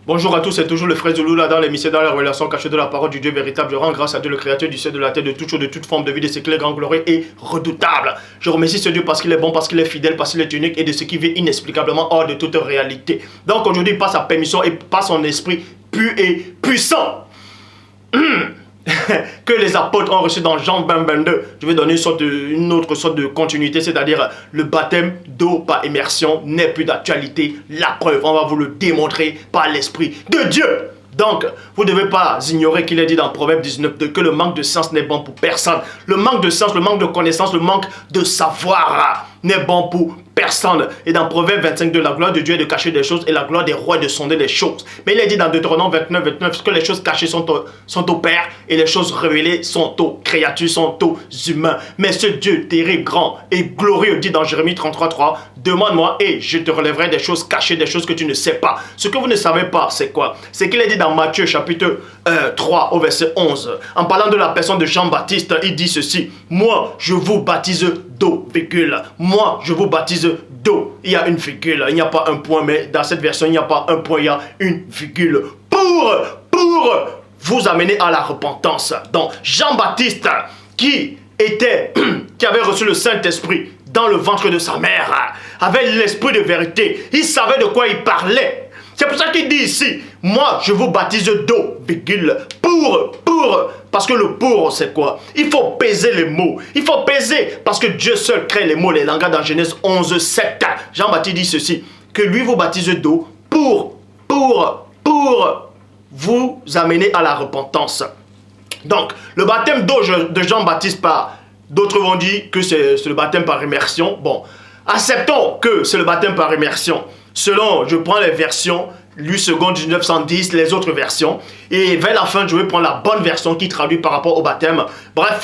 Bonjour à tous, c'est toujours le frère Zoulou là dans l'émission dans la relation cachée de la parole du Dieu véritable. Je rends grâce à Dieu, le créateur du ciel, de la terre, de toute chose, de toute forme de vie, de ce qu'il est grand, glorieux et redoutable. Je remercie ce Dieu parce qu'il est bon, parce qu'il est fidèle, parce qu'il est unique et de ce qui vit inexplicablement hors de toute réalité. Donc aujourd'hui, par sa permission et par son esprit pur et puissant, que les apôtres ont reçu dans Jean 22. Je vais donner une autre sorte de continuité, c'est-à-dire le baptême d'eau par immersion n'est plus d'actualité. La preuve, on va vous le démontrer par l'Esprit de Dieu. Donc, vous ne devez pas ignorer qu'il est dit dans Proverbe 19 que le manque de sens n'est bon pour personne. Le manque de sens, le manque de connaissance, le manque de savoir n'est bon pour personne. Et dans Proverbe 25 la gloire de Dieu est de cacher des choses et la gloire des rois est de sonder les choses. Mais il est dit dans Deutéronome 29 que les choses cachées sont au Père et les choses révélées sont aux créatures, sont aux humains. Mais ce Dieu terrible, grand et glorieux dit dans Jérémie 33:3, demande-moi et je te relèverai des choses cachées, des choses que tu ne sais pas. Ce que vous ne savez pas, c'est quoi? C'est qu'il est dit dans Matthieu chapitre 3 au verset 11, en parlant de la personne de Jean-Baptiste, il dit ceci: moi je vous baptise d'eau, virgule. Moi je vous baptise d'eau. Il y a une virgule, il n'y a pas un point, mais dans cette version il n'y a pas un point, il y a une virgule. Pour vous amener à la repentance. Donc Jean-Baptiste qui avait reçu le Saint-Esprit dans le ventre de sa mère, avait l'esprit de vérité, il savait de quoi il parlait. C'est pour ça qu'il dit ici, moi je vous baptise d'eau, virgule, parce que le pour c'est quoi? Il faut peser les mots, il faut peser, parce que Dieu seul crée les mots, les langages dans Genèse 11:7. Jean-Baptiste dit ceci, que lui vous baptise d'eau pour vous amener à la repentance. Donc, le baptême d'eau de Jean-Baptiste d'autres vont dire que c'est le baptême par immersion. Bon, acceptons que c'est le baptême par immersion. Selon, je prends les versions, lui second 1910, les autres versions. Et vers la fin, je vais prendre la bonne version qui traduit par rapport au baptême. Bref,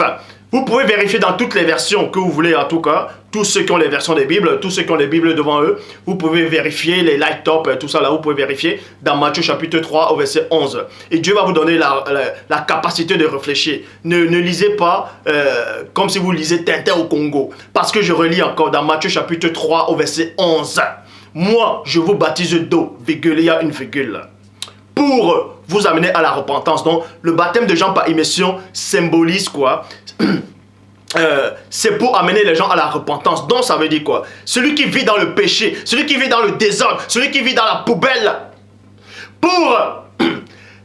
vous pouvez vérifier dans toutes les versions que vous voulez en tout cas. Tous ceux qui ont les versions des Bibles, tous ceux qui ont les Bibles devant eux, vous pouvez vérifier les light top, tout ça là, vous pouvez vérifier dans Matthieu chapitre 3 au verset 11. Et Dieu va vous donner la capacité de réfléchir. Ne lisez pas comme si vous lisez Tintin au Congo. Parce que je relis encore dans Matthieu chapitre 3 au verset 11. Moi, je vous baptise d'eau, virgule, il y a une virgule, pour vous amener à la repentance. Donc, le baptême de Jean par immersion symbolise quoi? C'est pour amener les gens à la repentance. Donc, ça veut dire quoi? Celui qui vit dans le péché, celui qui vit dans le désordre, celui qui vit dans la poubelle, pour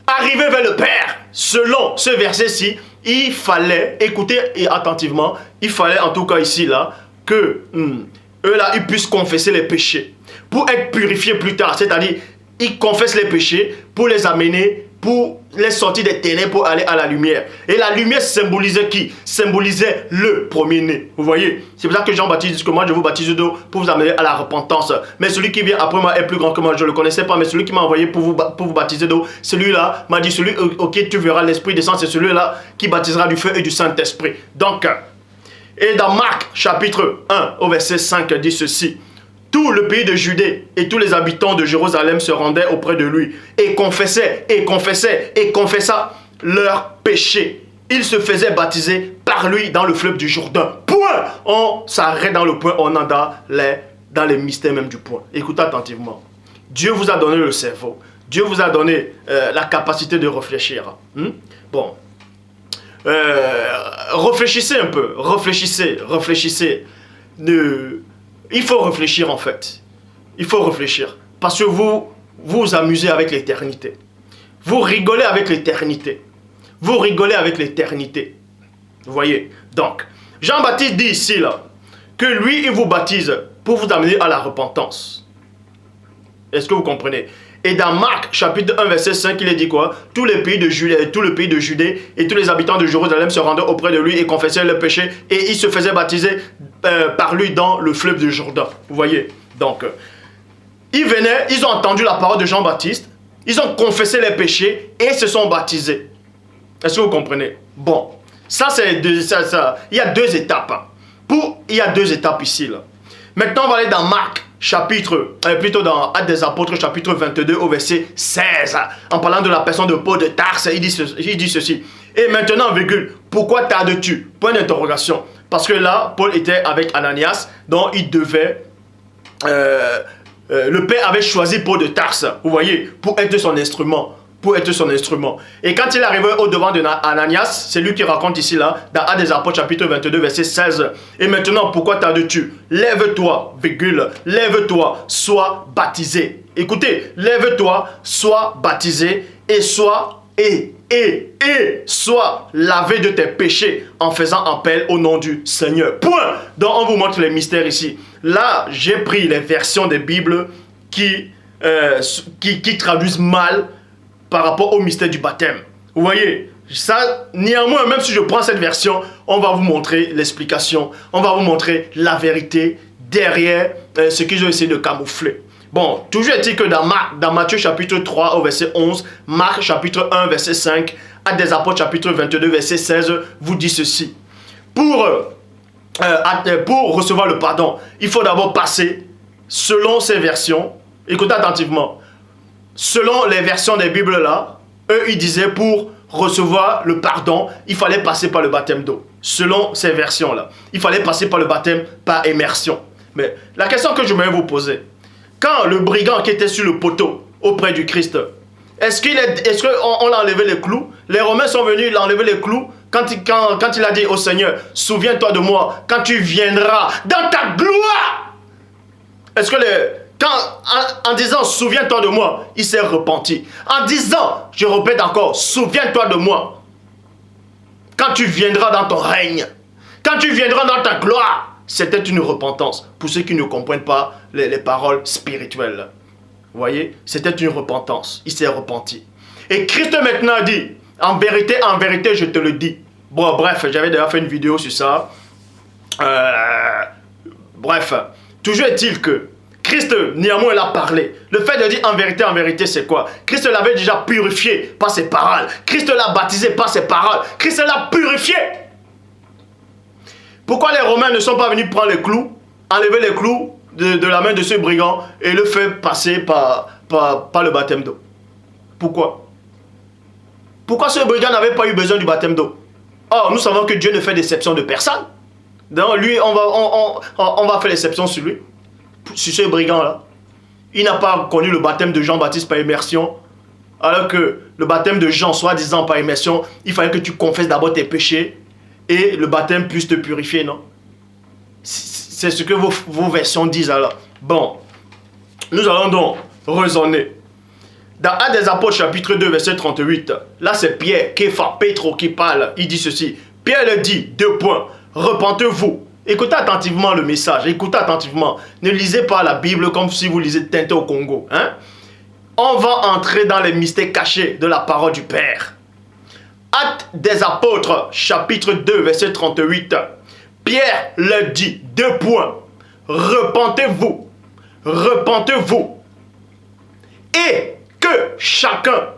arriver vers le Père, selon ce verset-ci, il fallait, écoutez attentivement, il fallait en tout cas ici, là, que eux là, ils puissent confesser les péchés pour être purifiés plus tard. C'est-à-dire, ils confessent les péchés pour les amener, pour les sortir des ténèbres pour aller à la lumière. Et la lumière symbolisait qui? Symbolisait le premier-né. Vous voyez? C'est pour ça que Jean-Baptiste dit que moi je vous baptise d'eau pour vous amener à la repentance. Mais celui qui vient après moi est plus grand que moi. Je ne le connaissais pas, mais celui qui m'a envoyé pour vous baptiser d'eau, celui-là m'a dit, celui auquel tu verras l'Esprit descendre, c'est celui-là qui baptisera du feu et du Saint-Esprit. Donc, et dans Marc chapitre 1 au verset 5 dit ceci: tout le pays de Judée et tous les habitants de Jérusalem se rendaient auprès de lui et confessaient leurs péchés. Ils se faisaient baptiser par lui dans le fleuve du Jourdain. Point. On s'arrête dans le point, on est dans les mystères même du point. Écoutez attentivement. Dieu vous a donné le cerveau. Dieu vous a donné la capacité de réfléchir. Bon. Réfléchissez un peu. Réfléchissez. Il faut réfléchir en fait. Il faut réfléchir. Parce que vous vous amusez avec l'éternité. Vous rigolez avec l'éternité. Vous rigolez avec l'éternité. Vous voyez? Donc, Jean-Baptiste dit ici là, que lui il vous baptise pour vous amener à la repentance. Est-ce que vous comprenez? Et dans Marc chapitre 1 verset 5, il est dit quoi? Tout le pays de Judée et tous les habitants de Jérusalem se rendaient auprès de lui et confessaient leurs péchés et ils se faisaient baptiser par lui dans le fleuve du Jourdain. Vous voyez? Donc, ils venaient, ils ont entendu la parole de Jean-Baptiste, ils ont confessé les péchés et se sont baptisés. Est-ce que vous comprenez? Bon, ça c'est il y a deux étapes. Il y a deux étapes ici là. Maintenant, on va aller dans Marc plutôt dans Actes des Apôtres chapitre 22 au verset 16. En parlant de la personne de Paul de Tarse, il dit ceci. Et maintenant, virgule, pourquoi tardes-tu? Point d'interrogation. Parce que là, Paul était avec Ananias, donc il devait le Père avait choisi Paul de Tarse, vous voyez, pour être son instrument. Pour être son instrument. Et quand il est arrivé au devant d'Ananias, c'est lui qui raconte ici là, dans Actes des Apôtres chapitre 22 verset 16. Et maintenant, pourquoi tardes-tu? Lève-toi, virgule, lève-toi, sois baptisé. Écoutez, lève-toi, sois baptisé et sois sois lavé de tes péchés en faisant appel au nom du Seigneur. Point. Donc on vous montre les mystères ici. Là, j'ai pris les versions des Bibles qui traduisent mal par rapport au mystère du baptême. Vous voyez, ça, néanmoins, même si je prends cette version, on va vous montrer l'explication, on va vous montrer la vérité derrière ce qu'ils ont essayé de camoufler. Bon, toujours est-il que dans Matthieu chapitre 3 au verset 11, Marc chapitre 1 verset 5, Actes des Apôtres chapitre 22 verset 16, vous dit ceci. Pour recevoir le pardon, il faut d'abord passer, selon ces versions, écoutez attentivement, selon les versions des Bibles là, eux ils disaient pour recevoir le pardon, il fallait passer par le baptême d'eau. Selon ces versions là, il fallait passer par le baptême par immersion. Mais la question que je voulais vous poser, quand le brigand qui était sur le poteau auprès du Christ, est-ce qu'on l'a enlevé les clous? Les Romains sont venus, il a enlevé les clous quand il a dit au Seigneur, souviens-toi de moi quand tu viendras dans ta gloire. Est-ce que en disant souviens-toi de moi, il s'est repenti. En disant, je répète encore, souviens-toi de moi quand tu viendras dans ton règne, quand tu viendras dans ta gloire, c'était une repentance. Pour ceux qui ne comprennent pas les paroles spirituelles, vous voyez, c'était une repentance. Il s'est repenti. Et Christ maintenant dit, en vérité, je te le dis. Bon, bref, j'avais déjà fait une vidéo sur ça. Bref, toujours est-il que Christ, néanmoins, il a parlé. Le fait de dire en vérité, c'est quoi? Christ l'avait déjà purifié par ses paroles. Christ l'a baptisé par ses paroles. Christ l'a purifié. Pourquoi les Romains ne sont pas venus prendre les clous, enlever les clous de la main de ce brigand et le faire passer par le baptême d'eau? Pourquoi? Pourquoi ce brigand n'avait pas eu besoin du baptême d'eau? Or, nous savons que Dieu ne fait d'exception de personne. Donc, lui, on va faire l'exception sur lui. Sur ce brigand-là. Il n'a pas connu le baptême de Jean-Baptiste par immersion. Alors que le baptême de Jean, soi-disant par immersion, il fallait que tu confesses d'abord tes péchés et le baptême puisse te purifier, non? C'est ce que vos versions disent alors. Bon, nous allons donc raisonner. Dans Actes des Apôtres chapitre 2 verset 38, là c'est Pierre, Képha, Pétro qui parle. Il dit ceci. Pierre le dit, 2 points. Repentez-vous. Écoutez attentivement le message, écoutez attentivement. Ne lisez pas la Bible comme si vous lisez Tintin au Congo. Hein? On va entrer dans les mystères cachés de la parole du Père. Actes des Apôtres, chapitre 2, verset 38. Pierre leur dit, 2 points. Repentez-vous. Repentez-vous. Et que chacun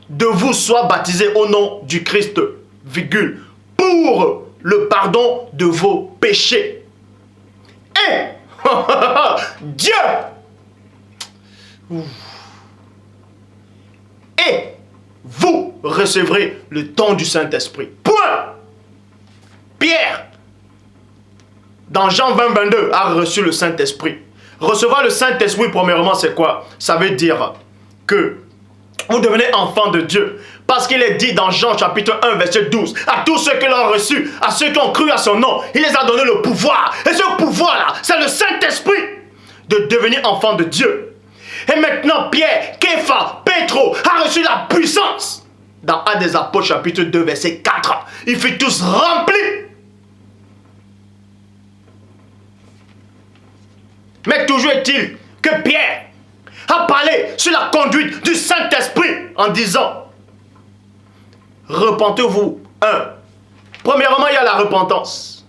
de vous soit baptisé au nom du Christ, virgule, pour le pardon de vos péchés. Et Dieu et vous recevrez le don du Saint-Esprit. Point. Pierre, dans Jean 20, 22, a reçu le Saint-Esprit. Recevoir le Saint-Esprit, premièrement, c'est quoi? Ça veut dire que vous devenez enfant de Dieu. Parce qu'il est dit dans Jean chapitre 1 verset 12, à tous ceux qui l'ont reçu, à ceux qui ont cru à son nom, il les a donné le pouvoir. Et ce pouvoir-là, c'est le Saint-Esprit de devenir enfant de Dieu. Et maintenant, Pierre, Képha, Pétro a reçu la puissance. Dans Actes des Apôtres chapitre 2 verset 4, ils furent tous remplis. Mais toujours est-il que Pierre a parlé sur la conduite du Saint-Esprit en disant, repentez-vous. Premièrement, il y a la repentance.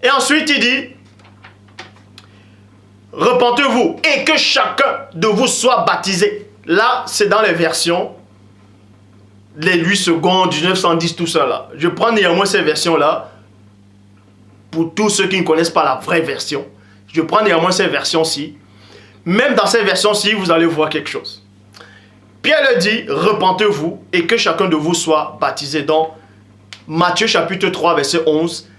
Et ensuite, il dit, repentez-vous et que chacun de vous soit baptisé. Là, c'est dans les versions, les 8 secondes, 1910, tout ça là. Je prends néanmoins ces versions-là pour tous ceux qui ne connaissent pas la vraie version. Je prends néanmoins ces versions-ci. Même dans ces versions-ci, vous allez voir quelque chose. Pierre le dit, repentez-vous et que chacun de vous soit baptisé dans Matthieu chapitre 3 verset 11,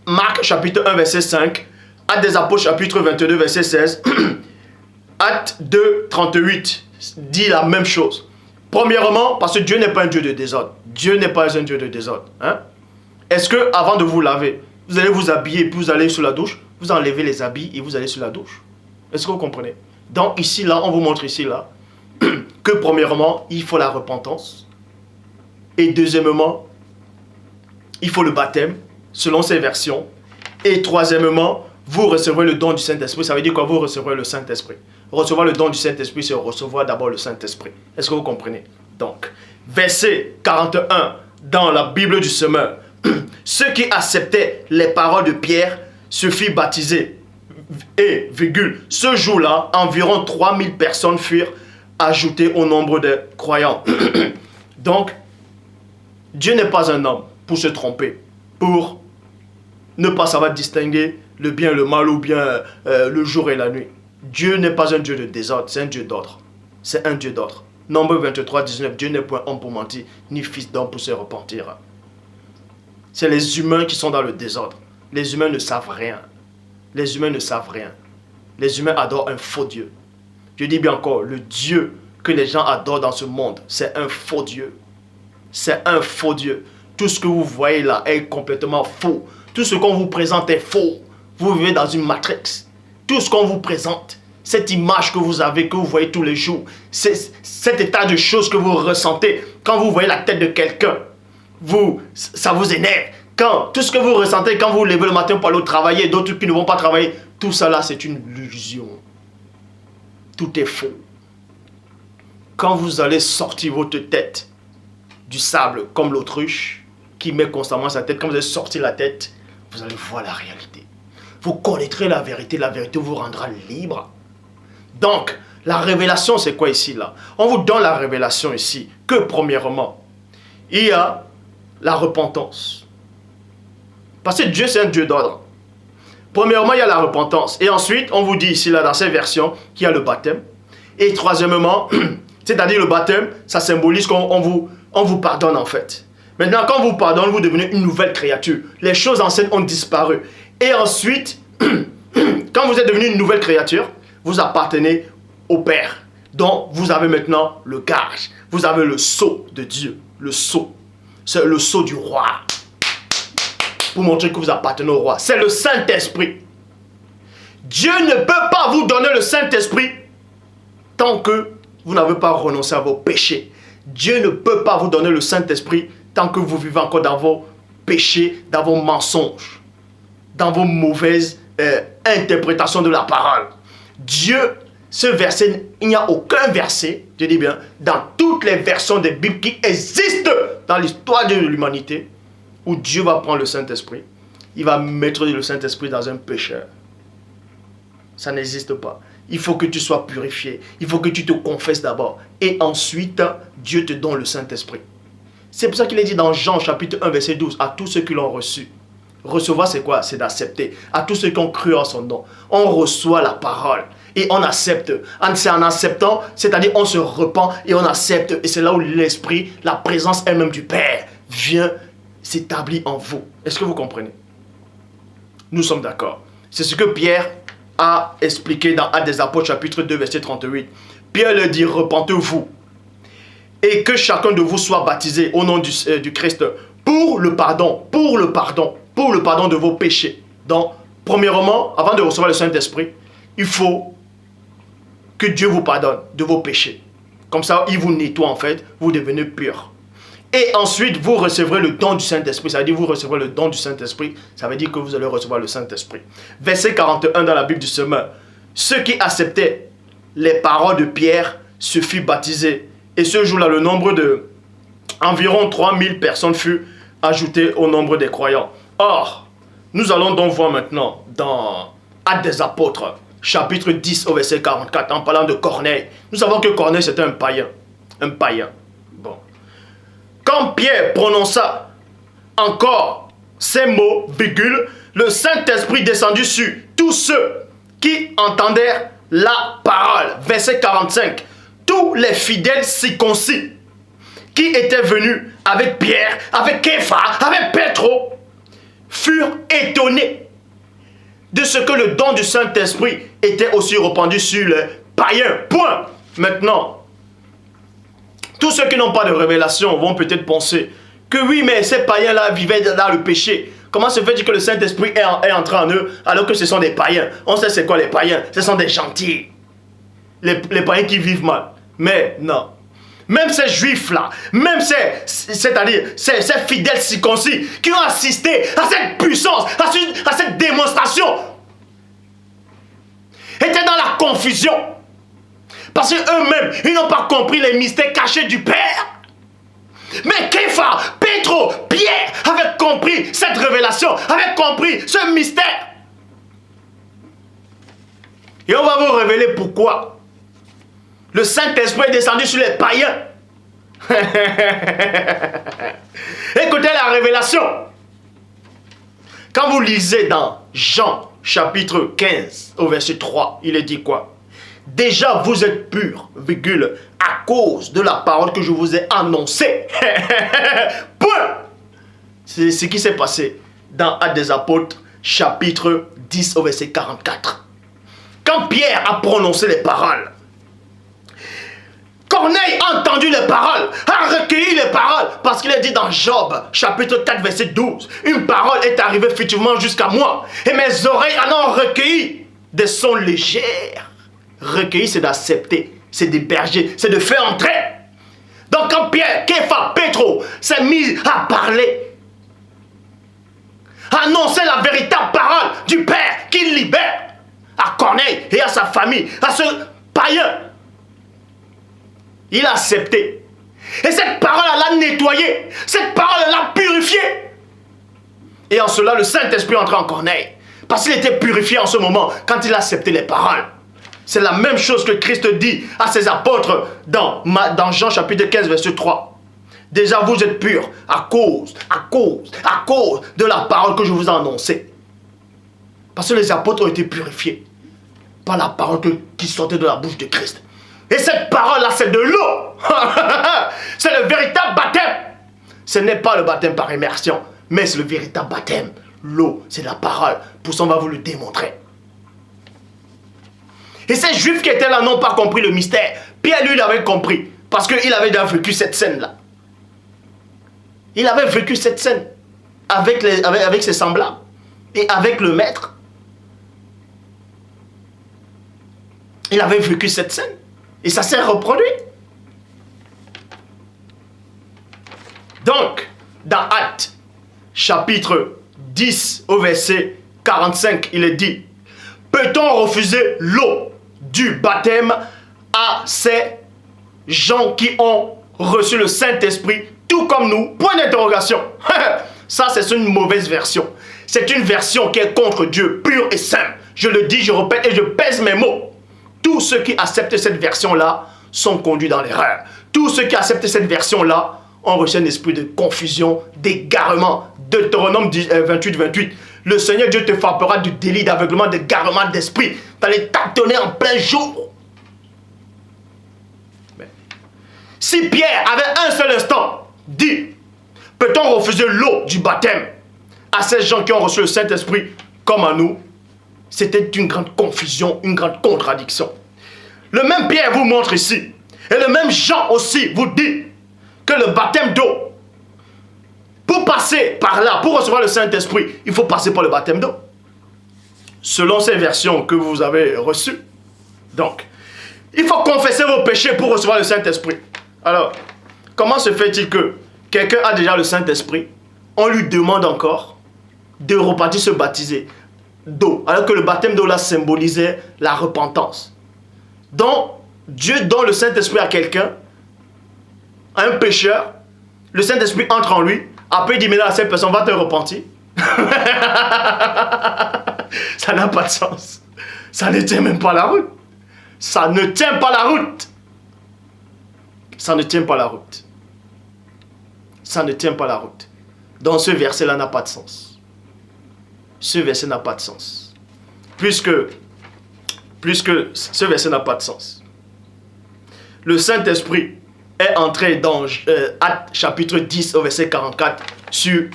Marc chapitre 1 verset 5, Actes des Apôtres chapitre 22 verset 16, Acte 2, 38 dit la même chose. Premièrement, parce que Dieu n'est pas un Dieu de désordre. Dieu n'est pas un Dieu de désordre. Hein? Est-ce que avant de vous laver, vous allez vous habiller et puis vous allez sur la douche, vous enlevez les habits et vous allez sur la douche? Est-ce que vous comprenez? Donc ici, là, on vous montre ici, là, que premièrement, il faut la repentance. Et deuxièmement, il faut le baptême, selon ces versions. Et troisièmement, vous recevrez le don du Saint-Esprit. Ça veut dire quoi? Vous recevrez le Saint-Esprit. Recevoir le don du Saint-Esprit, c'est recevoir d'abord le Saint-Esprit. Est-ce que vous comprenez? Donc, verset 41 dans la Bible du Semeur. Ceux qui acceptaient les paroles de Pierre se firent baptiser. Et, virgule, ce jour-là, environ 3000 personnes furent ajoutées au nombre des croyants. Donc, Dieu n'est pas un homme pour se tromper, pour ne pas savoir distinguer le bien et le mal ou bien le jour et la nuit. Dieu n'est pas un Dieu de désordre, c'est un Dieu d'ordre. C'est un Dieu d'ordre. Nombre 23, 19, Dieu n'est point homme pour mentir, ni fils d'homme pour se repentir. C'est les humains qui sont dans le désordre. Les humains ne savent rien. Les humains ne savent rien. Les humains adorent un faux Dieu. Je dis bien encore, le Dieu que les gens adorent dans ce monde, c'est un faux Dieu. C'est un faux Dieu. Tout ce que vous voyez là est complètement faux. Tout ce qu'on vous présente est faux. Vous vivez dans une matrix. Tout ce qu'on vous présente, cette image que vous avez, que vous voyez tous les jours, cet état de choses que vous ressentez quand vous voyez la tête de quelqu'un, ça vous énerve. Tout ce que vous ressentez quand vous vous levez le matin pour aller travailler, d'autres qui ne vont pas travailler, tout ça là, c'est une illusion. Tout est faux. Quand vous allez sortir votre tête du sable comme l'autruche qui met constamment sa tête, quand vous allez sortir la tête, vous allez voir la réalité. Vous connaîtrez la vérité vous rendra libre. Donc, la révélation, c'est quoi ici, là? On vous donne la révélation ici, que premièrement, il y a la repentance. Parce que Dieu, c'est un Dieu d'ordre. Premièrement, il y a la repentance. Et ensuite, on vous dit ici, là, dans ces versions, qu'il y a le baptême. Et troisièmement, c'est-à-dire le baptême, ça symbolise qu'on vous pardonne, en fait. Maintenant, quand on vous pardonne, vous devenez une nouvelle créature. Les choses anciennes ont disparu. Et ensuite, quand vous êtes devenu une nouvelle créature, vous appartenez au Père. Donc, vous avez maintenant le gage. Vous avez le sceau de Dieu. Le sceau. C'est le sceau du roi. Pour montrer que vous appartenez au roi. C'est le Saint-Esprit. Dieu ne peut pas vous donner le Saint-Esprit tant que vous n'avez pas renoncé à vos péchés. Dieu ne peut pas vous donner le Saint-Esprit tant que vous vivez encore dans vos péchés, dans vos mensonges, dans vos mauvaises interprétations de la parole. Dieu, ce verset, il n'y a aucun verset, je dis bien, dans toutes les versions des Bibles qui existent dans l'histoire de l'humanité, où Dieu va prendre le Saint-Esprit, il va mettre le Saint-Esprit dans un pécheur. Ça n'existe pas. Il faut que tu sois purifié. Il faut que tu te confesses d'abord. Et ensuite, Dieu te donne le Saint-Esprit. C'est pour ça qu'il est dit dans Jean chapitre 1 verset 12, à tous ceux qui l'ont reçu. Recevoir, c'est quoi? C'est d'accepter. À tous ceux qui ont cru en son nom. On reçoit la parole. Et on accepte. C'est en acceptant, c'est-à-dire on se repent et on accepte. Et c'est là où l'Esprit, la présence elle-même du Père, vient s'établir en vous. Est-ce que vous comprenez? Nous sommes d'accord. C'est ce que Pierre a expliqué dans Actes des Apôtres chapitre 2 verset 38. Pierre leur dit, repentez-vous et que chacun de vous soit baptisé au nom du Christ pour le pardon de vos péchés. Donc, premièrement, avant de recevoir le Saint-Esprit, il faut que Dieu vous pardonne de vos péchés. Comme ça, il vous nettoie en fait, vous devenez pur. Et ensuite, vous recevrez le don du Saint-Esprit. Ça veut dire que vous recevrez le don du Saint-Esprit. Ça veut dire que vous allez recevoir le Saint-Esprit. Verset 41 dans la Bible du Semeur. Ceux qui acceptaient les paroles de Pierre se firent baptiser. Et ce jour-là, le nombre de environ 3000 personnes fut ajouté au nombre des croyants. Or, nous allons donc voir maintenant dans Actes des Apôtres, chapitre 10 au verset 44, en parlant de Corneille. Nous savons que Corneille c'était un païen. Un païen. Bon. Quand Pierre prononça encore ces mots, virgule, le Saint-Esprit descendit sur tous ceux qui entendèrent la parole. Verset 45. Tous les fidèles circoncis qui étaient venus avec Pierre, avec Képha, avec Pétro, furent étonnés de ce que le don du Saint-Esprit était aussi répandu sur les païens. Point. Maintenant, tous ceux qui n'ont pas de révélation vont peut-être penser que oui, mais ces païens-là vivaient dans le péché. Comment se fait-il que le Saint-Esprit est entré en eux alors que ce sont des païens? On sait c'est quoi les païens? Ce sont des gentils. Les païens qui vivent mal. Mais non. Même ces juifs-là, même c'est-à-dire ces fidèles circoncis qui ont assisté à cette puissance, à cette démonstration, étaient dans la confusion. Parce qu'eux-mêmes, ils n'ont pas compris les mystères cachés du Père. Mais Képha, Pétro, Pierre avaient compris cette révélation, avaient compris ce mystère. Et on va vous révéler pourquoi le Saint-Esprit est descendu sur les païens. Écoutez la révélation. Quand vous lisez dans Jean chapitre 15 au verset 3, il est dit quoi? Déjà vous êtes purs, virgule, à cause de la parole que je vous ai annoncée. Point. C'est ce qui s'est passé dans Actes des Apôtres chapitre 10 au verset 44. Quand Pierre a prononcé les paroles, Corneille a entendu les paroles, a recueilli les paroles, parce qu'il est dit dans Job, chapitre 4, verset 12, une parole est arrivée effectivement jusqu'à moi, et mes oreilles en ont recueilli des sons légers. Recueillir, c'est d'accepter, c'est d'héberger, c'est de faire entrer. Donc quand Pierre, Képha, Pétro s'est mis à parler, à annoncer la véritable parole du Père qui libère, à Corneille et à sa famille, à ce païen, il a accepté. Et cette parole l'a nettoyé. Cette parole l'a purifié. Et en cela, le Saint-Esprit entre en Corneille. Parce qu'il était purifié en ce moment, quand il a accepté les paroles. C'est la même chose que Christ dit à ses apôtres dans Jean chapitre 15, verset 3. Déjà, vous êtes purs à cause de la parole que je vous ai annoncée. Parce que les apôtres ont été purifiés par la parole qui sortait de la bouche de Christ. Et cette parole-là, c'est de l'eau. C'est le véritable baptême. Ce n'est pas le baptême par immersion, mais c'est le véritable baptême. L'eau, c'est la parole. Pour ça, on va vous le démontrer. Et ces juifs qui étaient là n'ont pas compris le mystère. Pierre, lui, il avait compris. Parce qu'il avait déjà vécu cette scène-là. Il avait vécu cette scène avec ses semblables et avec le maître. Il avait vécu cette scène. Et ça s'est reproduit. Donc, dans Actes, chapitre 10, au verset 45, il est dit: peut-on refuser l'eau du baptême à ces gens qui ont reçu le Saint-Esprit, tout comme nous? Point d'interrogation. Ça, c'est une mauvaise version. C'est une version qui est contre Dieu, pure et simple. Je le dis, je répète et je pèse mes mots. Tous ceux qui acceptent cette version-là sont conduits dans l'erreur. Tous ceux qui acceptent cette version-là ont reçu un esprit de confusion, d'égarement. Deutéronome 28, 28. Le Seigneur Dieu te frappera du délit d'aveuglement, d'égarement d'esprit. T'allais tâtonner en plein jour. Mais, si Pierre avait un seul instant dit: peut-on refuser l'eau du baptême à ces gens qui ont reçu le Saint-Esprit comme à nous? C'était une grande confusion, une grande contradiction. Le même Pierre vous montre ici, et le même Jean aussi vous dit que le baptême d'eau, pour passer par là, pour recevoir le Saint-Esprit, il faut passer par le baptême d'eau. Selon ces versions que vous avez reçues. Donc, il faut confesser vos péchés pour recevoir le Saint-Esprit. Alors, comment se fait-il que quelqu'un a déjà le Saint-Esprit, on lui demande encore de repartir se baptiser d'eau, alors que le baptême d'eau là symbolisait la repentance. Donc, Dieu donne le Saint-Esprit à quelqu'un, à un pécheur, le Saint-Esprit entre en lui, après il dit: mais là, cette personne va te repentir. Ça n'a pas de sens. Ça ne tient même pas la route. Ça ne tient pas la route. Ça ne tient pas la route. Ça ne tient pas la route. Donc ce verset-là n'a pas de sens. Ce verset n'a pas de sens. Puisque ce verset n'a pas de sens. Le Saint-Esprit est entré dans Actes chapitre 10 au verset 44 sur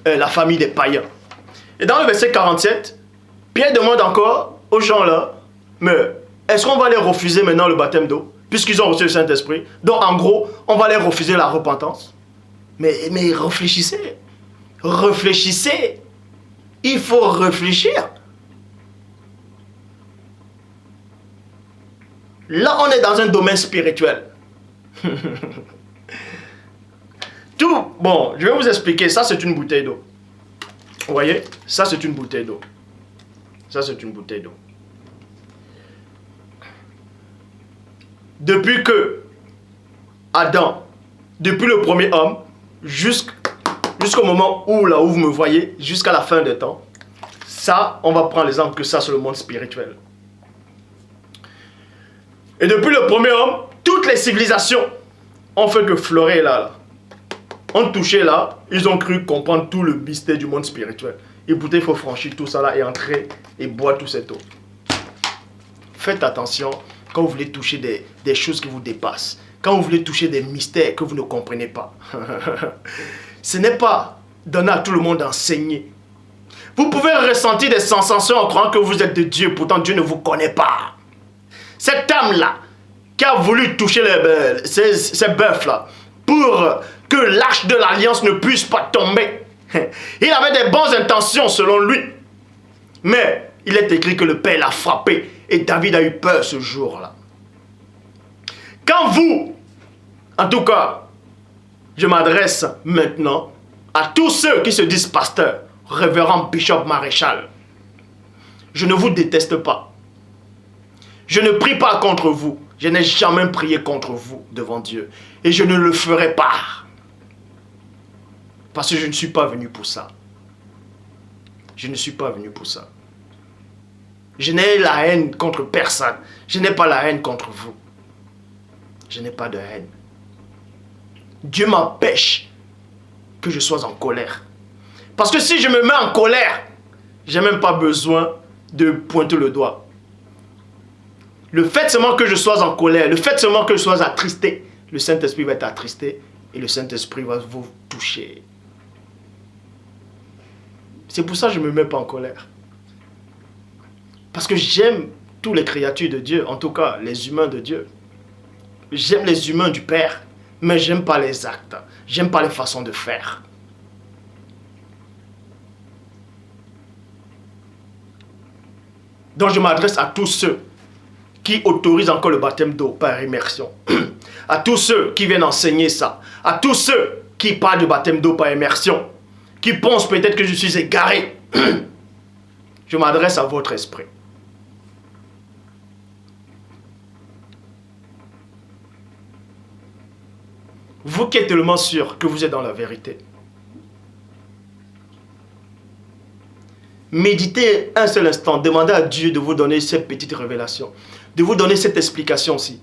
la famille des païens. Et dans le verset 47, Pierre demande encore aux gens là: mais est-ce qu'on va les refuser maintenant le baptême d'eau, puisqu'ils ont reçu le Saint-Esprit? Donc en gros, on va les refuser la repentance. Mais réfléchissez. Réfléchissez. Il faut réfléchir. Là, on est dans un domaine spirituel. Tout, bon, je vais vous expliquer. Ça, c'est une bouteille d'eau. Vous voyez? Ça, c'est une bouteille d'eau. Ça, c'est une bouteille d'eau. Depuis que Adam, depuis le premier homme, jusqu'au moment où, là où vous me voyez, jusqu'à la fin des temps, ça, on va prendre l'exemple que ça, c'est le monde spirituel. Et depuis le premier homme, toutes les civilisations ont fait que fleurer là. On touchait là, ils ont cru comprendre tout le mystère du monde spirituel. Et pourtant, il faut franchir tout ça là et entrer et boire tout cette eau. Faites attention quand vous voulez toucher des choses qui vous dépassent. Quand vous voulez toucher des mystères que vous ne comprenez pas. Ce n'est pas donner à tout le monde d'enseigner. Vous pouvez ressentir des sensations en croyant que vous êtes de Dieu, pourtant Dieu ne vous connaît pas. Cette âme-là, qui a voulu toucher ces bœufs-là, pour que l'arche de l'alliance ne puisse pas tomber. Il avait des bonnes intentions selon lui. Mais il est écrit que le Père l'a frappé et David a eu peur ce jour-là. Quand vous, en tout cas, je m'adresse maintenant à tous ceux qui se disent pasteurs, révérend bishop maréchal. Je ne vous déteste pas. Je ne prie pas contre vous. Je n'ai jamais prié contre vous devant Dieu. Et je ne le ferai pas. Parce que je ne suis pas venu pour ça. Je ne suis pas venu pour ça. Je n'ai la haine contre personne. Je n'ai pas la haine contre vous. Je n'ai pas de haine. Dieu m'empêche que je sois en colère. Parce que si je me mets en colère, je n'ai même pas besoin de pointer le doigt. Le fait seulement que je sois en colère, le fait seulement que je sois attristé, le Saint-Esprit va être attristé et le Saint-Esprit va vous toucher. C'est pour ça que je ne me mets pas en colère. Parce que j'aime toutes les créatures de Dieu, en tout cas les humains de Dieu. J'aime les humains du Père, mais je n'aime pas les actes. J'aime pas les façons de faire. Donc je m'adresse à tous ceux qui autorisent encore le baptême d'eau par immersion. À tous ceux qui viennent enseigner ça. À tous ceux qui parlent du baptême d'eau par immersion. Qui pensent peut-être que je suis égaré. Je m'adresse à votre esprit. Vous qui êtes tellement sûr que vous êtes dans la vérité. Méditez un seul instant. Demandez à Dieu de vous donner cette petite révélation. De vous donner cette explication-ci.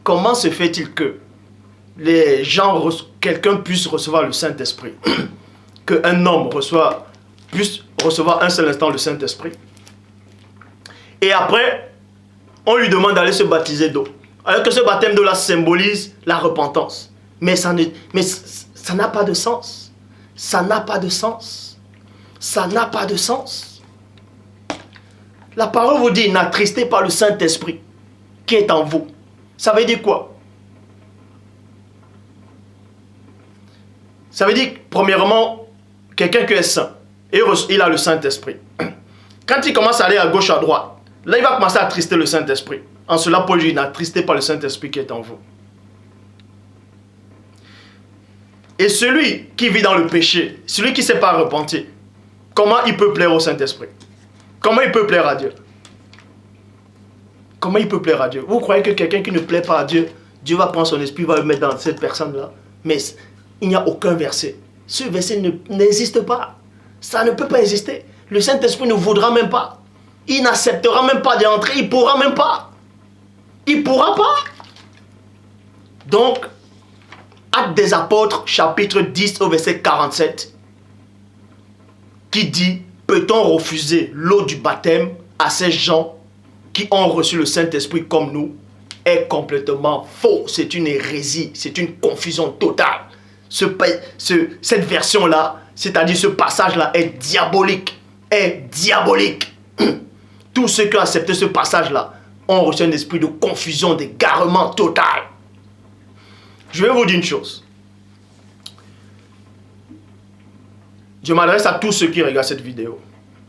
Comment se fait-il que les gens, quelqu'un puisse recevoir le Saint-Esprit? Qu'un homme puisse recevoir un seul instant le Saint-Esprit. Et après, on lui demande d'aller se baptiser d'eau. Alors que ce baptême d'eau-là symbolise la repentance. Mais ça n'a pas de sens. Ça n'a pas de sens. Ça n'a pas de sens. La parole vous dit, n'attristez pas le Saint-Esprit qui est en vous. Ça veut dire quoi? Ça veut dire, premièrement, quelqu'un qui est saint, et il a le Saint-Esprit. Quand il commence à aller à gauche, à droite, là, il va commencer à attrister le Saint-Esprit. En cela, Paul dit, n'attristez pas le Saint-Esprit qui est en vous. Et celui qui vit dans le péché, celui qui ne s'est pas repenti, comment il peut plaire au Saint-Esprit? Comment il peut plaire à Dieu? Comment il peut plaire à Dieu? Vous croyez que quelqu'un qui ne plaît pas à Dieu, Dieu va prendre son esprit, va le mettre dans cette personne-là? Mais il n'y a aucun verset. Ce verset n'existe pas. Ça ne peut pas exister. Le Saint-Esprit ne voudra même pas. Il n'acceptera même pas d'y entrer. Il ne pourra même pas. Il ne pourra pas. Donc, Actes des Apôtres, chapitre 10 au verset 47, qui dit, peut-on refuser l'eau du baptême à ces gens qui ont reçu le Saint-Esprit comme nous, est complètement faux. C'est une hérésie, c'est une confusion totale. Cette version-là, c'est-à-dire ce passage-là, est diabolique. Est diabolique. Tous ceux qui ont accepté ce passage-là ont reçu un esprit de confusion, d'égarement total. Je vais vous dire une chose. Je m'adresse à tous ceux qui regardent cette vidéo.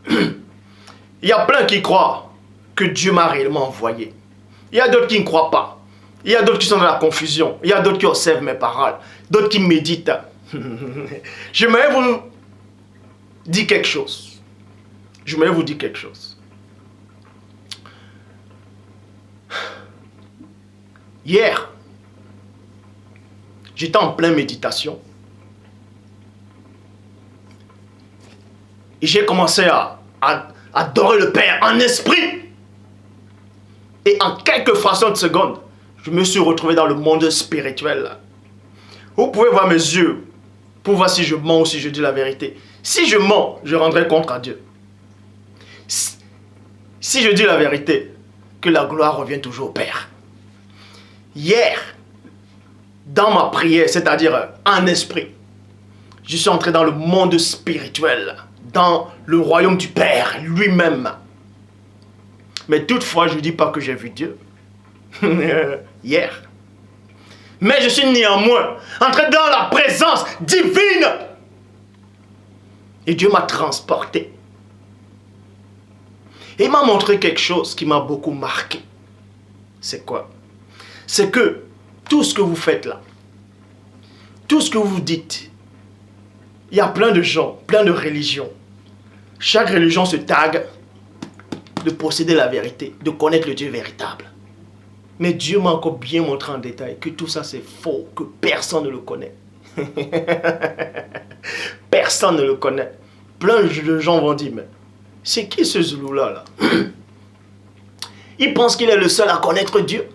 Il y a plein qui croient que Dieu m'a réellement envoyé. Il y a d'autres qui ne croient pas. Il y a d'autres qui sont dans la confusion. Il y a d'autres qui observent mes paroles. D'autres qui méditent. J'aimerais vous dire quelque chose. J'aimerais vous dire quelque chose. Hier, j'étais en pleine méditation. Et j'ai commencé à adorer le Père en esprit. Et en quelques fractions de secondes, je me suis retrouvé dans le monde spirituel. Vous pouvez voir mes yeux pour voir si je mens ou si je dis la vérité. Si je mens, je rendrai compte à Dieu. Si je dis la vérité, que la gloire revient toujours au Père. Hier, dans ma prière, c'est-à-dire en esprit, je suis entré dans le monde spirituel, dans le royaume du Père lui-même. Mais toutefois, je ne dis pas que j'ai vu Dieu. Hier. Mais je suis néanmoins entré dans la présence divine. Et Dieu m'a transporté. Et il m'a montré quelque chose qui m'a beaucoup marqué. C'est quoi? C'est que tout ce que vous faites là, tout ce que vous dites, il y a plein de gens, plein de religions. Chaque religion se targue de posséder la vérité, de connaître le Dieu véritable. Mais Dieu m'a encore bien montré en détail que tout ça c'est faux, que personne ne le connaît. Personne ne le connaît. Plein de gens vont dire, mais c'est qui ce Zoulou-là là? Il pense qu'il est le seul à connaître Dieu.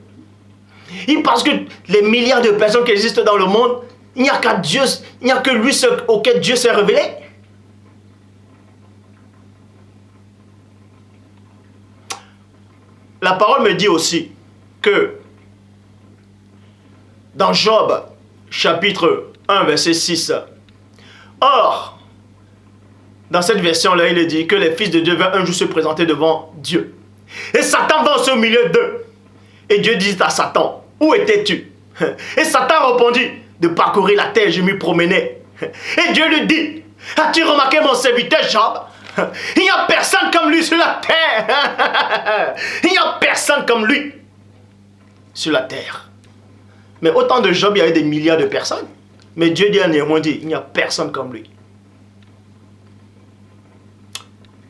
Il pense que les milliards de personnes qui existent dans le monde, il n'y a qu'à Dieu, il n'y a que lui seul auquel Dieu s'est révélé. La parole me dit aussi que dans Job, chapitre 1, verset 6, or, dans cette version-là, il est dit que les fils de Dieu veulent un jour se présenter devant Dieu. Et Satan va au milieu d'eux. Et Dieu dit à Satan, où étais-tu? Et Satan répondit, de parcourir la terre, je m'y promenais. Et Dieu lui dit, as-tu remarqué mon serviteur Job? Il n'y a personne comme lui sur la terre. Il n'y a personne comme lui sur la terre. Mais autant de Job, il y avait des milliards de personnes. Mais Dieu néanmoins dit, il n'y a personne comme lui.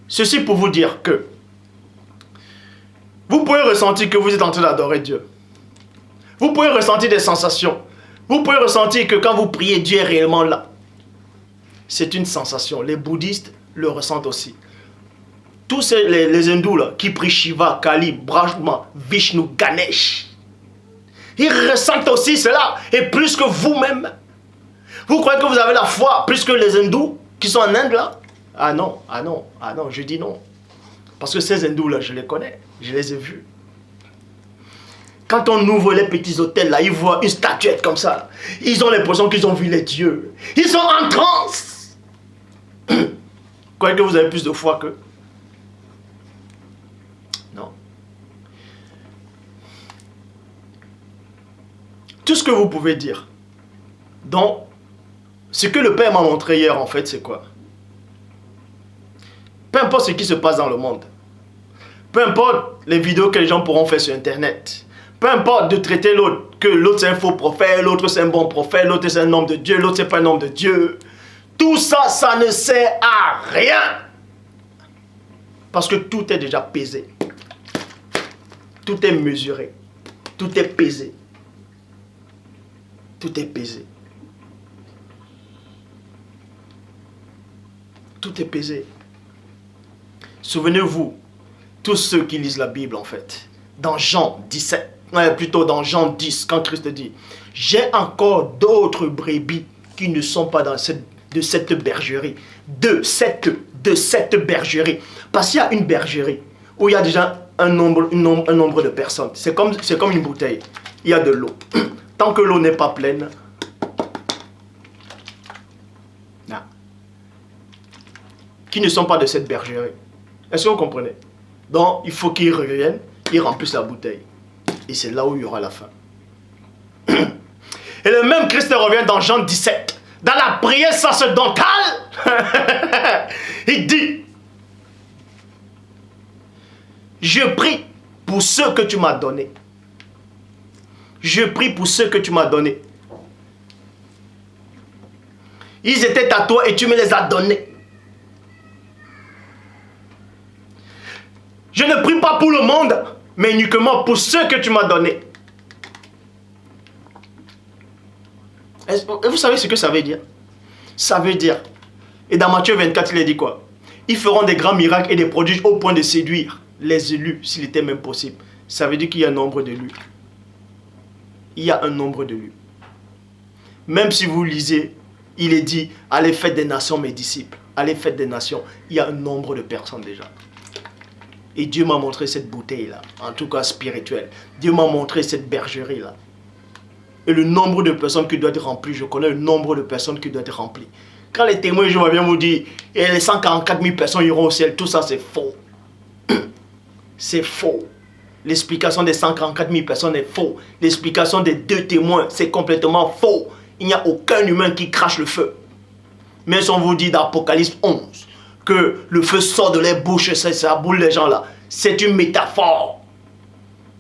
Ceci pour vous dire que vous pouvez ressentir que vous êtes en train d'adorer Dieu. Vous pouvez ressentir des sensations. Vous pouvez ressentir que quand vous priez, Dieu est réellement là. C'est une sensation. Les bouddhistes le ressentent aussi. Tous les hindous là, qui prient Shiva, Kali, Brahma, Vishnu, Ganesh, ils ressentent aussi cela. Et plus que vous-même. Vous croyez que vous avez la foi plus que les hindous qui sont en Inde là? Ah non, ah non, ah non, je dis non. Parce que ces hindous là, je les connais. Je les ai vus. Quand on ouvre les petits hôtels là, ils voient une statuette comme ça. Ils ont l'impression qu'ils ont vu les dieux. Ils sont en transe. Croyez que vous avez plus de foi qu'eux? Non. Tout ce que vous pouvez dire. Donc, ce que le Père m'a montré hier en fait, c'est quoi? Peu importe ce qui se passe dans le monde. Peu importe les vidéos que les gens pourront faire sur Internet. Peu importe de traiter l'autre, que l'autre c'est un faux prophète, l'autre c'est un bon prophète, l'autre c'est un homme de Dieu, l'autre c'est pas un homme de Dieu. Tout ça, ça ne sert à rien. Parce que tout est déjà pesé. Tout est mesuré. Tout est pesé. Tout est pesé. Tout est pesé. Souvenez-vous, tous ceux qui lisent la Bible en fait, dans Jean 17, plutôt dans Jean 10, quand Christ dit, j'ai encore d'autres brebis qui ne sont pas de cette bergerie. De cette bergerie. Parce qu'il y a une bergerie où il y a déjà un nombre de personnes. C'est comme une bouteille. Il y a de l'eau. Tant que l'eau n'est pas pleine, non. Qui ne sont pas de cette bergerie. Est-ce que vous comprenez? Donc, il faut qu'ils reviennent. Ils remplissent la bouteille. Et c'est là où il y aura la fin. Et le même Christ revient dans Jean 17. Dans la prière sacerdotale, il dit, je prie pour ceux que tu m'as donnés. Je prie pour ceux que tu m'as donnés. Ils étaient à toi et tu me les as donnés. Je ne prie pas pour le monde, mais uniquement pour ceux que tu m'as donnés. Et vous savez ce que ça veut dire? Ça veut dire, et dans Matthieu 24, il est dit quoi? Ils feront des grands miracles et des prodiges au point de séduire les élus, s'il était même possible. Ça veut dire qu'il y a un nombre d'élus. Il y a un nombre d'élus. Même si vous lisez, il est dit, allez faites des nations mes disciples. Allez faites des nations. Il y a un nombre de personnes déjà. Et Dieu m'a montré cette bouteille-là, en tout cas spirituelle. Dieu m'a montré cette bergerie-là. Et le nombre de personnes qui doit être remplies, je connais le nombre de personnes qui doivent être remplies. Quand les témoins, je viens vous dire, et les 144 000 personnes iront au ciel, tout ça c'est faux. C'est faux. L'explication des 144 000 personnes est faux. L'explication des 2 témoins, c'est complètement faux. Il n'y a aucun humain qui crache le feu. Mais si on vous dit d'Apocalypse 11, que le feu sort de les bouches, ça boule les gens là, c'est une métaphore.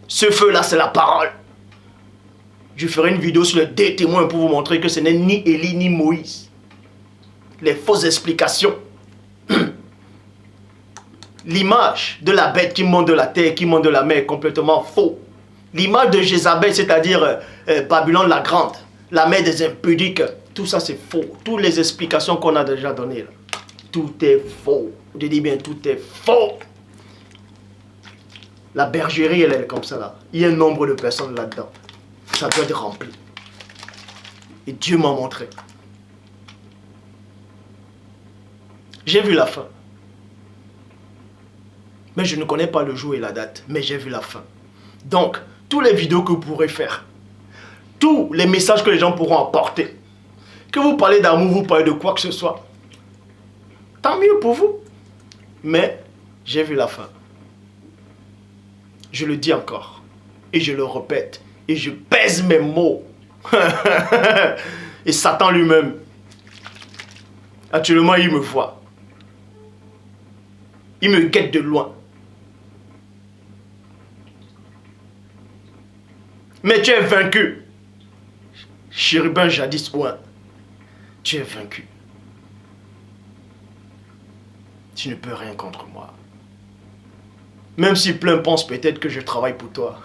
Ce feu-là, c'est la parole. Je ferai une vidéo sur les 2 témoins pour vous montrer que ce n'est ni Élie ni Moïse. Les fausses explications. L'image de la bête qui monte de la terre, qui monte de la mer est complètement faux. L'image de Jézabel, c'est-à-dire Babylone la grande, la mère des impudiques, tout ça c'est faux. Toutes les explications qu'on a déjà données, là, tout est faux. Je dis bien, tout est faux. La bergerie, elle est comme ça là. Il y a un nombre de personnes là-dedans. Ça doit être rempli. Et Dieu m'a montré. J'ai vu la fin. Mais je ne connais pas le jour et la date. Mais j'ai vu la fin. Donc, toutes les vidéos que vous pourrez faire, tous les messages que les gens pourront apporter, que vous parlez d'amour, vous parlez de quoi que ce soit, tant mieux pour vous. Mais j'ai vu la fin. Je le dis encore. Et je le répète. Et je pèse mes mots. Et Satan lui-même, actuellement, il me voit. Il me guette de loin. Mais tu es vaincu. Chérubin jadis ouin. Tu es vaincu. Tu ne peux rien contre moi. Même si plein pensent peut-être que je travaille pour toi.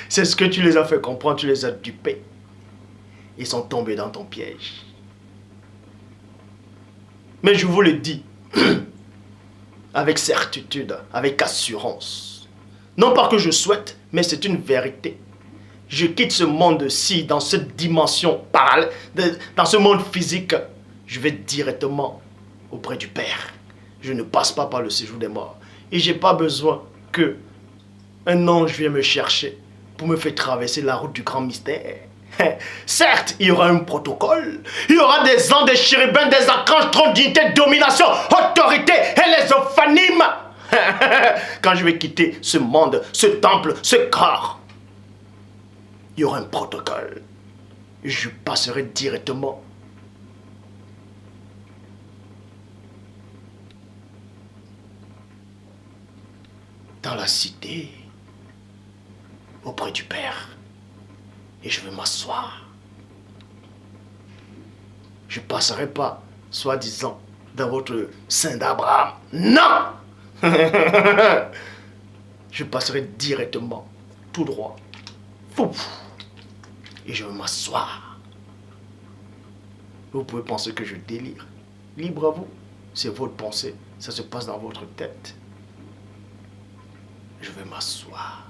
C'est ce que tu les as fait comprendre, tu les as dupés. Ils sont tombés dans ton piège. Mais je vous le dis, avec certitude, avec assurance. Non pas que je souhaite, mais c'est une vérité. Je quitte ce monde-ci, dans cette dimension parallèle, dans ce monde physique, je vais directement auprès du Père. Je ne passe pas par le séjour des morts. Et je n'ai pas besoin que un ange vienne me chercher pour me faire traverser la route du grand mystère. Certes, il y aura un protocole. Il y aura des anges, des chérubins, des archanges, trône, dignité, domination, autorité et les ophanimes. Quand je vais quitter ce monde, ce temple, ce corps, il y aura un protocole. Je passerai directement dans la cité, auprès du Père, et je vais m'asseoir. Je ne passerai pas, soi-disant, dans votre sein d'Abraham. Non. Je passerai directement, tout droit, et je vais m'asseoir. Vous pouvez penser que je délire. Libre à vous, c'est votre pensée, ça se passe dans votre tête. Je vais m'asseoir.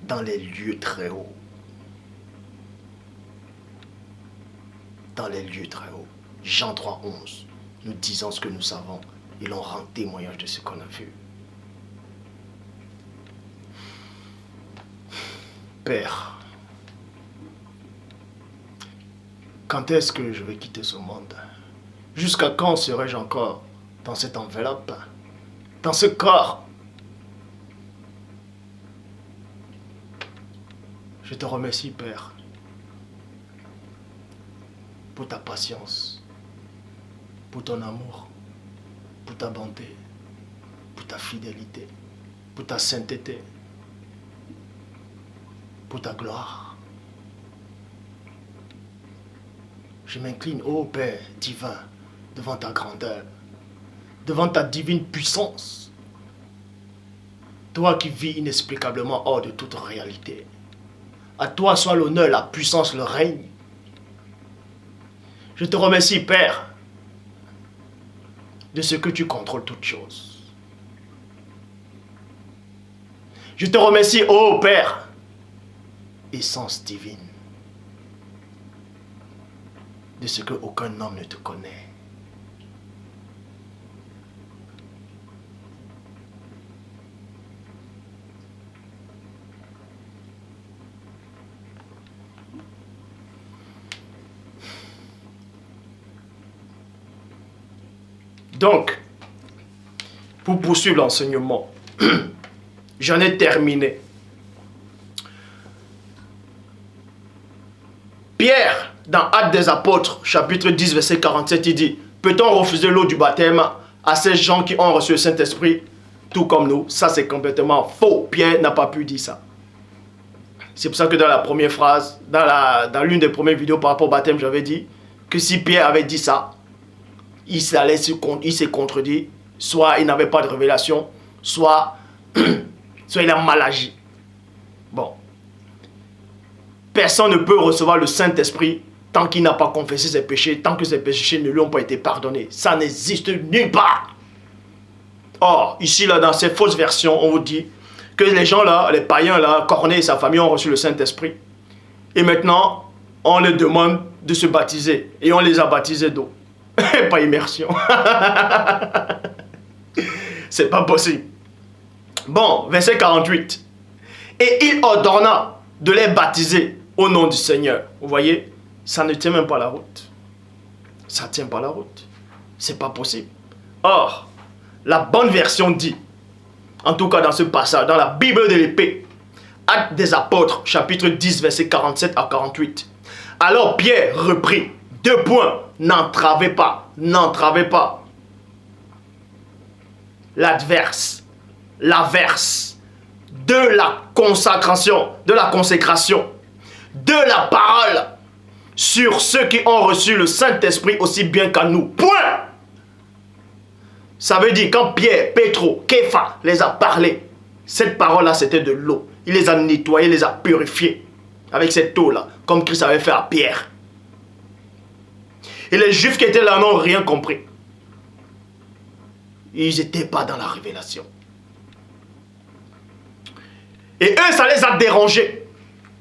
Dans les lieux très hauts. Dans les lieux très hauts. Jean 3,11. Nous disons ce que nous savons. Et l'on rend témoignage de ce qu'on a vu. Père, quand est-ce que je vais quitter ce monde? Jusqu'à quand serai-je encore dans cette enveloppe, dans ce corps. Je te remercie, Père, pour ta patience, pour ton amour, pour ta bonté, pour ta fidélité, pour ta sainteté, pour ta gloire. Je m'incline, ô Père divin, devant ta grandeur, devant ta divine puissance. Toi qui vis inexplicablement hors de toute réalité. À toi soit l'honneur, la puissance, le règne. Je te remercie, Père, de ce que tu contrôles toutes choses. Je te remercie, ô Père, essence divine, de ce que aucun homme ne te connaît. Donc, pour poursuivre l'enseignement, j'en ai terminé. Pierre, dans Actes des Apôtres, chapitre 10, verset 47, il dit, peut-on refuser l'eau du baptême à ces gens qui ont reçu le Saint-Esprit, tout comme nous? Ça, c'est complètement faux. Pierre n'a pas pu dire ça. C'est pour ça que dans la première phrase, dans l'une des premières vidéos par rapport au baptême, j'avais dit que si Pierre avait dit ça, il s'est contredit, soit il n'avait pas de révélation, soit il a mal agi. Bon. Personne ne peut recevoir le Saint-Esprit tant qu'il n'a pas confessé ses péchés, tant que ses péchés ne lui ont pas été pardonnés. Ça n'existe nulle part. Or, ici, là, dans ces fausses versions, on vous dit que les gens là, les païens là, Corneille et sa famille ont reçu le Saint-Esprit. Et maintenant, on leur demande de se baptiser. Et on les a baptisés d'eau. Pas immersion. C'est pas possible. Bon, verset 48. Et il ordonna de les baptiser au nom du Seigneur. Vous voyez, ça ne tient même pas la route. Ça ne tient pas la route. C'est pas possible. Or, la bonne version dit, en tout cas dans ce passage, dans la Bible de l'épée, Actes des Apôtres, chapitre 10, verset 47 à 48. Alors Pierre reprit, 2 points, n'entravez pas l'adverse, l'averse de la consécration, de la parole sur ceux qui ont reçu le Saint-Esprit aussi bien qu'à nous. Point. Ça veut dire quand Pierre, Pétro, Képha les a parlé, cette parole-là c'était de l'eau. Il les a nettoyés, il les a purifiés avec cette eau-là, comme Christ avait fait à Pierre. Et les Juifs qui étaient là n'ont rien compris. Ils n'étaient pas dans la révélation. Et eux, ça les a dérangés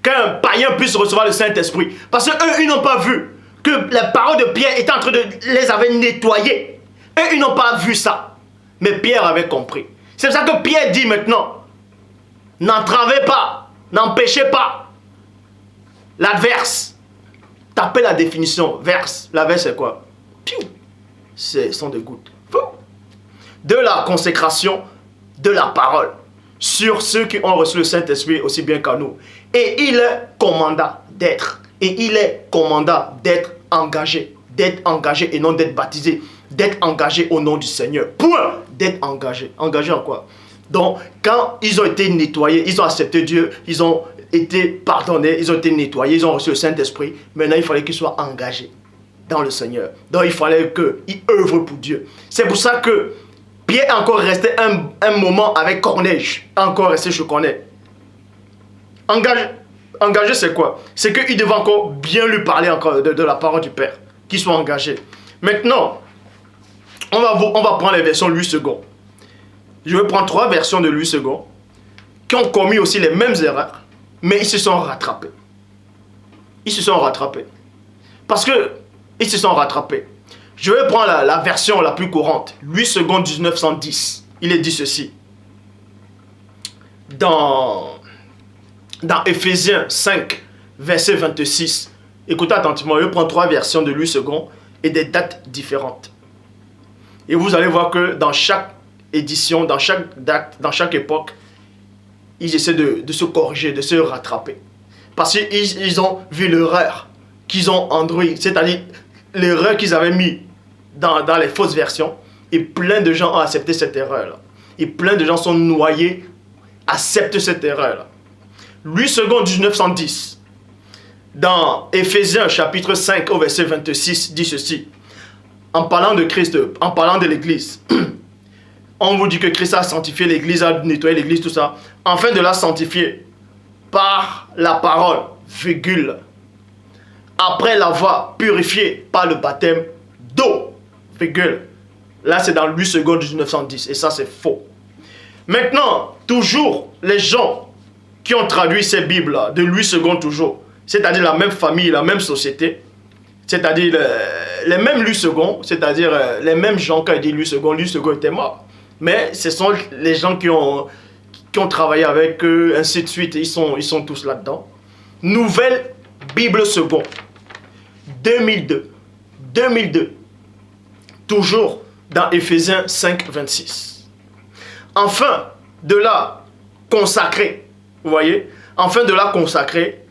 qu'un païen puisse recevoir le Saint-Esprit. Parce qu'eux, ils n'ont pas vu que la parole de Pierre était en train de les avait nettoyés. Eux, ils n'ont pas vu ça. Mais Pierre avait compris. C'est pour ça que Pierre dit maintenant, n'entravez pas, n'empêchez pas l'adverse. Tapez la définition, verse. La verse c'est quoi? Ce sont des gouttes. De la consécration de la parole sur ceux qui ont reçu le Saint-Esprit aussi bien qu'à nous. Et il commanda d'être. Et il est commanda d'être engagé. D'être engagé et non d'être baptisé. D'être engagé au nom du Seigneur. Point. D'être engagé. Engagé en quoi? Donc, quand ils ont été nettoyés, ils ont accepté Dieu, ils ont été pardonnés, ils ont été nettoyés, ils ont reçu le Saint-Esprit. Maintenant, il fallait qu'ils soient engagés dans le Seigneur. Donc, il fallait qu'ils œuvrent pour Dieu. C'est pour ça que Pierre est encore resté un moment avec Corneille. Encore resté chez Corneille. Engagé, c'est quoi? C'est qu'il devait encore bien lui parler encore de la parole du Père. Qu'il soit engagé. Maintenant, on va prendre les versions Louis II. Je vais prendre 3 versions de Louis II qui ont commis aussi les mêmes erreurs, mais ils se sont rattrapés. Ils se sont rattrapés. Parce que ils se sont rattrapés. Je vais prendre la version la plus courante. Louis II 1910. Il est dit ceci. Dans Éphésiens 5, verset 26. Écoutez attentivement, je vais prendre 3 versions de Louis II et des dates différentes. Et vous allez voir que dans chaque édition, dans chaque date, dans chaque époque, ils essaient de se corriger, de se rattraper. Parce qu'ils ont vu l'erreur qu'ils ont enduit, c'est-à-dire l'erreur qu'ils avaient mis dans les fausses versions. Et plein de gens ont accepté cette erreur-là. Et plein de gens sont noyés, acceptent cette erreur-là. Louis II 1910, dans Éphésiens chapitre 5 au verset 26, dit ceci. En parlant de Christ, en parlant de l'Église, on vous dit que Christ a sanctifié l'Église, a nettoyé l'Église, tout ça, afin de la sanctifier par la parole, virgule, après l'avoir purifiée par le baptême d'eau, virgule. Là, c'est dans Louis II 1910, et ça, c'est faux. Maintenant, toujours, les gens qui ont traduit ces Bibles-là, de Louis II toujours, c'est-à-dire la même famille, la même société, c'est-à-dire les mêmes Louis II, c'est-à-dire les mêmes gens qui ont dit Louis II était mort. Mais ce sont les gens qui ont travaillé avec eux, ainsi de suite, ils sont tous là-dedans. Nouvelle Bible seconde, 2002, toujours dans Éphésiens 5, 26. Enfin de la consacrer, vous voyez, enfin de la consacrer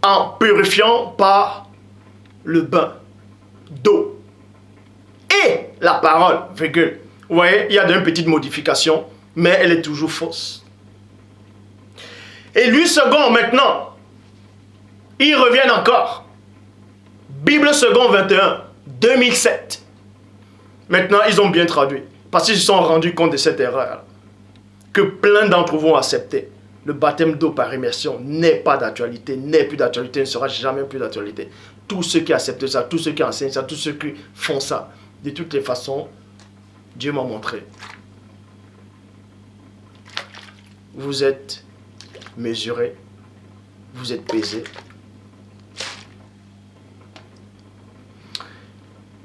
en purifiant par le bain d'eau et la parole, virgule. Vous voyez, il y a une petite modification, mais elle est toujours fausse. Et Louis II, maintenant, ils reviennent encore. Bible seconde 21, 2007. Maintenant, ils ont bien traduit. Parce qu'ils se sont rendus compte de cette erreur. Que plein d'entre vous ont accepté. Le baptême d'eau par immersion n'est pas d'actualité, n'est plus d'actualité, ne sera jamais plus d'actualité. Tous ceux qui acceptent ça, tous ceux qui enseignent ça, tous ceux qui font ça, de toutes les façons, Dieu m'a montré. Vous êtes mesurés, vous êtes pesés.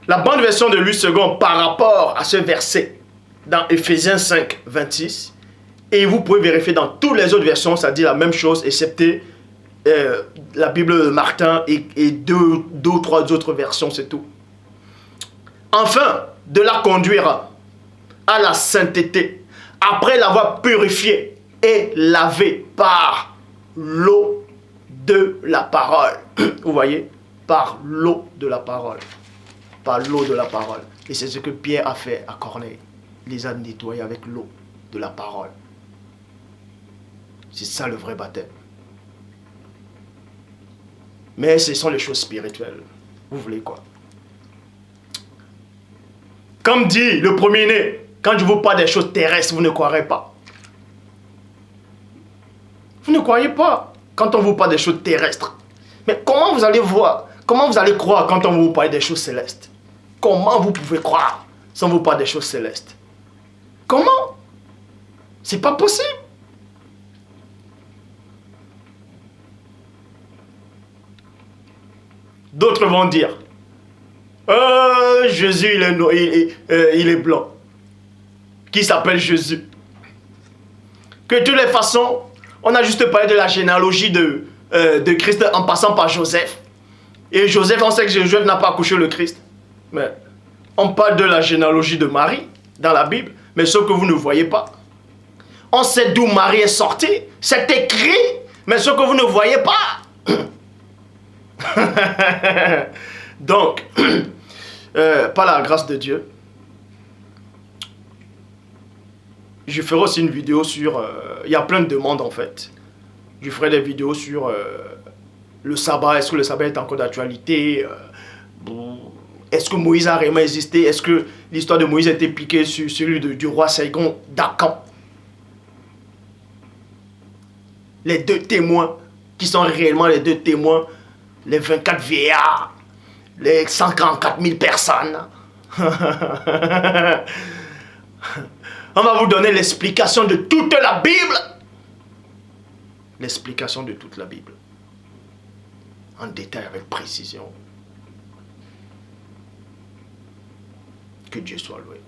La bonne version de Louis II par rapport à ce verset dans Éphésiens 5, 26, et vous pouvez vérifier dans toutes les autres versions, ça dit la même chose, excepté la Bible de Martin et deux ou trois autres versions, c'est tout. Enfin, de la conduire à la sainteté, après l'avoir purifiée et lavée par l'eau de la parole. Vous voyez? Par l'eau de la parole. Par l'eau de la parole. Et c'est ce que Pierre a fait à Corneille. Il les a nettoyés avec l'eau de la parole. C'est ça le vrai baptême. Mais ce sont les choses spirituelles. Vous voulez quoi? Comme dit le premier-né, quand je vous parle des choses terrestres, vous ne croirez pas. Vous ne croyez pas quand on vous parle des choses terrestres. Mais comment vous allez voir? Comment vous allez croire quand on vous parle des choses célestes? Comment vous pouvez croire sans vous parler des choses célestes? Comment? C'est pas possible. D'autres vont dire, Jésus il est blanc. Qui s'appelle Jésus? Que de toutes les façons, on a juste parlé de la généalogie de Christ en passant par Joseph. Et Joseph, on sait que Joseph n'a pas accouché le Christ. Mais on parle de la généalogie de Marie dans la Bible, mais ce que vous ne voyez pas. On sait d'où Marie est sortie. C'est écrit, mais ce que vous ne voyez pas. Donc, par la grâce de Dieu, je ferai aussi une vidéo sur... il y a plein de demandes en fait. Je ferai des vidéos sur le sabbat. Est-ce que le sabbat est encore d'actualité? Est-ce que Moïse a réellement existé? Est-ce que l'histoire de Moïse a été piquée sur celui du roi Saigon d'Akan? Les deux témoins, qui sont réellement les deux témoins, les 24 vieillards, les 144 000 personnes. On va vous donner l'explication de toute la Bible. L'explication de toute la Bible. En détail, avec précision. Que Dieu soit loué.